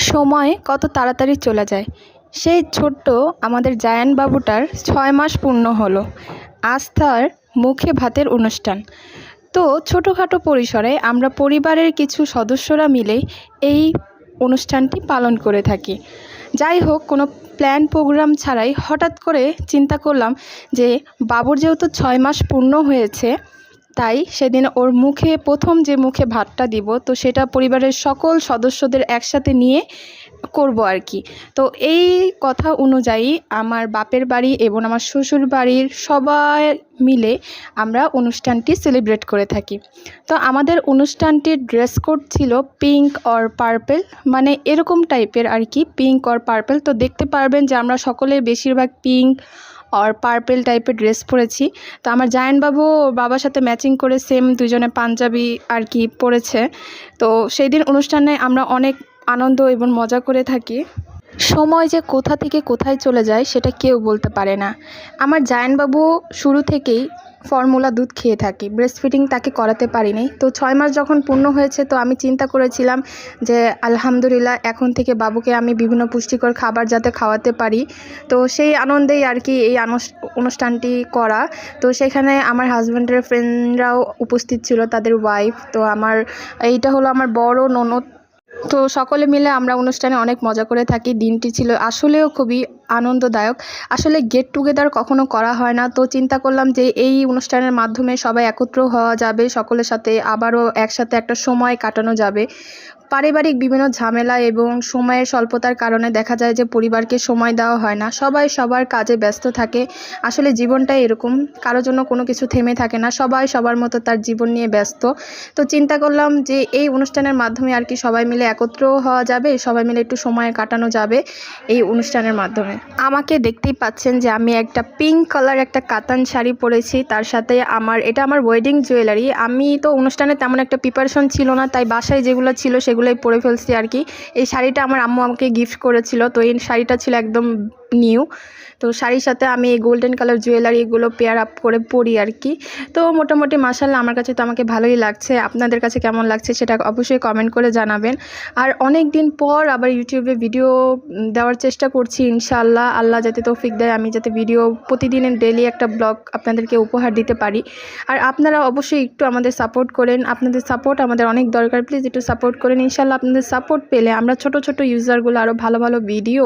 সময় কত তাড়াতাড়ি চলে যায়। সেই ছোট্ট আমাদের জায়ান বাবুটার ৬ মাস পূর্ণ হলো। আজ তার মুখে ভাতের অনুষ্ঠান। তো ছোটোখাটো পরিসরে আমরা পরিবারের কিছু সদস্যরা মিলে এই অনুষ্ঠানটি পালন করে থাকি। যাই হোক, কোনো প্ল্যান প্রোগ্রাম ছাড়াই হঠাৎ করে চিন্তা করলাম যে বাবুর যেহেতু ৬ মাস পূর্ণ হয়েছে, তাই সেদিন ওর মুখে প্রথম যে মুখে ভাতটা দিব, তো সেটা পরিবারের সকল সদস্যদের একসাথে নিয়ে করব আর কি। তো এই কথা অনুযায়ী আমার বাপের বাড়ি এবং আমার শ্বশুর বাড়ির সবাই মিলে আমরা অনুষ্ঠানটি সেলিব্রেট করে থাকি। তো আমাদের অনুষ্ঠানটির ড্রেস কোড ছিল পিঙ্ক অর পার্পেল, মানে এরকম টাইপের আর কি, পিঙ্ক অর পার্পেল। তো দেখতে পারবেন যে আমরা সকলে বেশিরভাগ পিঙ্ক আর পার্পেল টাইপের ড্রেস পরেছি। তো আমার জায়ান বাবু বাবার সাথে ম্যাচিং করে সেম দুজনে পাঞ্জাবি আর কি পরেছে। তো সেই দিন অনুষ্ঠানে আমরা অনেক আনন্দ এবং মজা করে থাকি। সময় যে কোথা থেকে কোথায় চলে যায় সেটা কেউ বলতে পারে না। আমার জায়ান বাবু শুরু থেকেই ফর্মুলা দুধ খেয়ে থাকে, ব্রেস্ট ফিডিং তাকে করাতে পারিনি। তো ৬ মাস যখন পূর্ণ হয়েছে, তো আমি চিন্তা করেছিলাম যে আলহামদুলিল্লাহ এখন থেকে বাবুকে আমি বিভিন্ন পুষ্টিকর খাবার যাতে খাওয়াতে পারি। তো সেই আনন্দেই আর কি এই অনুষ্ঠানটি করা। তো সেখানে আমার হাজব্যান্ডের ফ্রেন্ডরাও উপস্থিত ছিল, তাদের ওয়াইফ। তো এইটা হলো আমার বড় ননদ। তো সকলে মিলে আমরা অনুষ্ঠানে অনেক মজা করে থাকি। দিনটি ছিল আসলেও খুবই আনন্দদায়ক। আসলে গেট টুগেদার কখনো করা হয় না, তো চিন্তা করলাম যে এই অনুষ্ঠানের মাধ্যমে সবাই একত্র হওয়া যাবে, সকলের সাথে আবারও একসাথে একটা সময় কাটানো যাবে। পারিবারিক বিভিন্ন ঝামেলা এবং সময়ের স্বল্পতার কারণে দেখা যায় যে পরিবারকে সময় দেওয়া হয় না, সবাই সবার কাজে ব্যস্ত থাকে। আসলে জীবনটাই এরকম, কারোর জন্য কোনো কিছু থেমে থাকে না, সবাই সবার মতো তার জীবন নিয়ে ব্যস্ত। তো চিন্তা করলাম যে এই অনুষ্ঠানের মাধ্যমে আর কি সবাই মিলে একত্র হওয়া যাবে, সবাই মিলে একটু সময় কাটানো যাবে এই অনুষ্ঠানের মাধ্যমে। আমাকে দেখতেই পাচ্ছেন যে আমি একটা পিঙ্ক কালার একটা কাতান শাড়ি পরেছি, তার সাথে এটা আমার ওয়েডিং জুয়েলারি। আমি তো অনুষ্ঠানে তেমন একটা প্রিপারেশন ছিল না, তাই বাসায় যেগুলো ছিল সেগুলোই পরে ফেলছি আর কি। এই শাড়িটা আমার আম্মু আমাকে গিফট করেছিল, তো এই শাড়িটা ছিল একদম নিউ। তো শাড়ির সাথে আমি এই গোল্ডেন কালার জুয়েলারি এগুলো পেয়ার আপ করে পরি আর কি। তো মোটামুটি মাশাআল্লাহ আমার কাছে তো আমাকে ভালোই লাগছে। আপনাদের কাছে কেমন লাগছে সেটা অবশ্যই কমেন্ট করে জানাবেন। আর অনেক দিন পর আবার ইউটিউবে ভিডিও দেওয়ার চেষ্টা করছি, ইনশাআল্লাহ আল্লাহ যাতে তৌফিক দেয়, আমি যাতে ভিডিও প্রতিদিনের ডেইলি একটা ব্লগ আপনাদেরকে উপহার দিতে পারি। আর আপনারা অবশ্যই একটু আমাদের সাপোর্ট করেন, আপনাদের সাপোর্ট আমাদের অনেক দরকার, প্লিজ একটু সাপোর্ট করেন। ইনশাআল্লাহ আপনাদের সাপোর্ট পেলে আমরা ছোট ছোট ইউজারগুলো আরও ভালো ভালো ভিডিও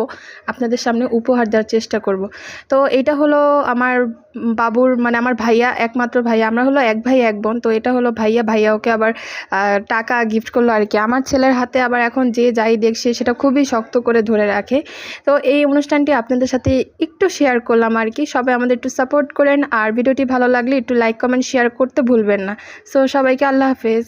আপনাদের সামনে উপহার দেওয়ার চেষ্টা করব। তো এটা হলো আমার বাবুর, মানে আমার ভাইয়া, একমাত্র ভাইয়া, আমরা হলো এক ভাই এক বোন। তো এটা হলো ভাইয়া ওকে আবার টাকা গিফট করলো আর কি। আমার ছেলের হাতে আবার এখন যে যাই দেখছে সেটা খুবই শক্ত করে ধরে রাখে। তো এই অনুষ্ঠানটি আপনাদের সাথে একটু শেয়ার করলাম আর কি। সবাই আমাদের একটু সাপোর্ট করেন, আর ভিডিওটি ভালো লাগলে একটু লাইক কমেন্ট শেয়ার করতে ভুলবেন না। সো সবাইকে আল্লাহ হাফেজ।